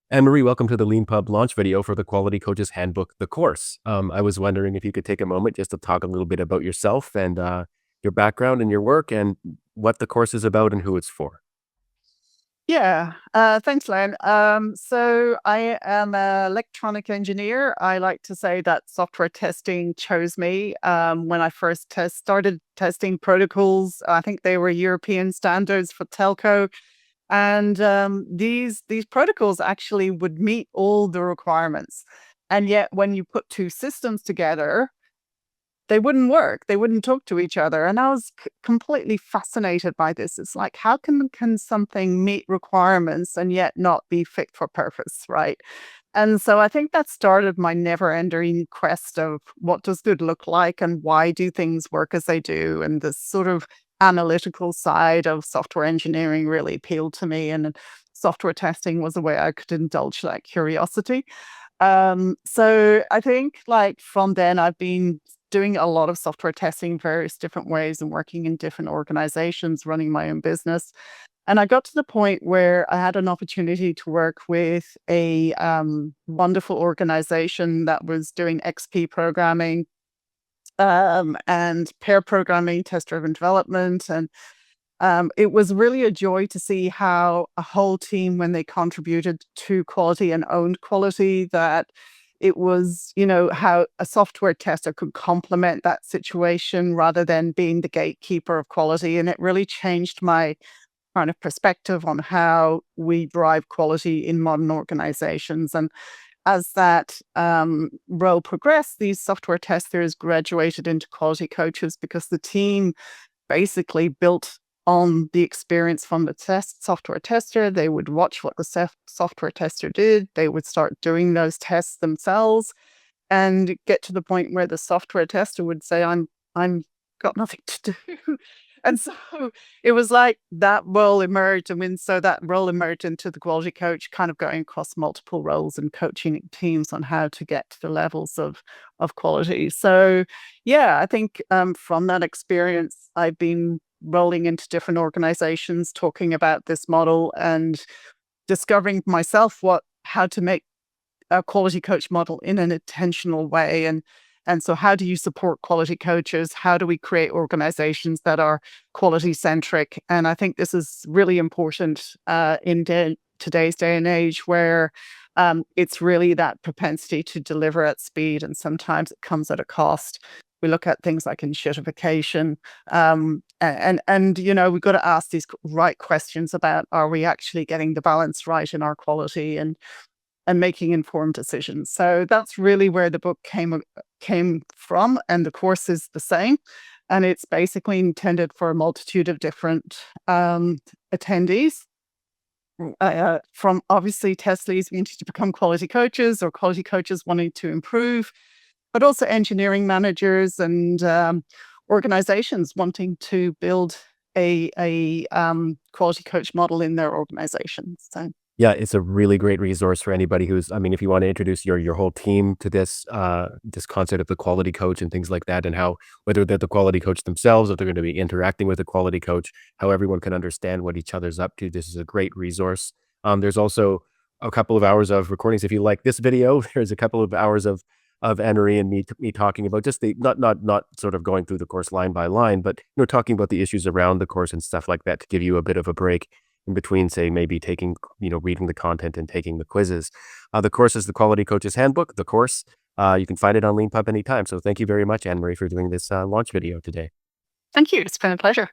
Anne-Marie, welcome to the Leanpub launch video for the Quality Coach's Handbook, the course. I was wondering if you could take a moment just to talk a little bit about yourself and your background and your work and what the course is about and who it's for. Yeah, thanks, Len. So I am an electronic engineer. I like to say that software testing chose me when I first started testing protocols. I think they were European standards for telco, and these protocols actually would meet all the requirements. And yet, when you put two systems together, they wouldn't work. They wouldn't talk to each other. And I was completely fascinated by this. It's like, how can something meet requirements and yet not be fit for purpose, right? And so I think that started my never-ending quest of what does good look like and why do things work as they do? And this sort of analytical side of software engineering really appealed to me. And software testing was a way I could indulge that curiosity. So I think like from then I've been doing a lot of software testing in various different ways and working in different organizations, running my own business. And I got to the point where I had an opportunity to work with a wonderful organization that was doing XP programming and pair programming, test-driven development. And it was really a joy to see how a whole team, when they contributed to quality and owned quality, that it was, how a software tester could complement that situation rather than being the gatekeeper of quality. And it really changed my kind of perspective on how we drive quality in modern organizations. And as that role progressed, these software testers graduated into quality coaches because the team basically built on the experience from the software tester. They would watch what the software tester did. They would start doing those tests themselves and get to the point where the software tester would say, I'm got nothing to do. And so it was like that role emerged. So that role emerged into the quality coach, kind of going across multiple roles and coaching teams on how to get to the levels of quality. So yeah, I think from that experience, I've been rolling into different organizations, talking about this model and discovering myself how to make a quality coach model in an intentional way. And so how do you support quality coaches? How do we create organizations that are quality centric? And I think this is really important in today's day and age where it's really that propensity to deliver at speed. And sometimes it comes at a cost. We look at things like enshittification, and we've got to ask these right questions about, are we actually getting the balance right in our quality and making informed decisions. So that's really where the book came from, and the course is the same. And it's basically intended for a multitude of different attendees, from obviously test leads wanting to become quality coaches or quality coaches wanting to improve, but also engineering managers and organizations wanting to build a quality coach model in their organizations. So Yeah, it's a really great resource for anybody if you want to introduce your whole team to this concept of the quality coach and things like that, and how whether they're the quality coach themselves or they're going to be interacting with a quality coach, how everyone can understand what each other's up to. This is a great resource. There's also a couple of hours of recordings. If you like this video, there's a couple of hours of Anne-Marie and me talking about just the not sort of going through the course line by line, but talking about the issues around the course and stuff like that to give you a bit of a break in between, say, maybe taking, reading the content and taking the quizzes. The course is the Quality Coach's Handbook, the course. You can find it on Leanpub anytime. So thank you very much, Anne-Marie, for doing this launch video today. thank you. It's been a pleasure.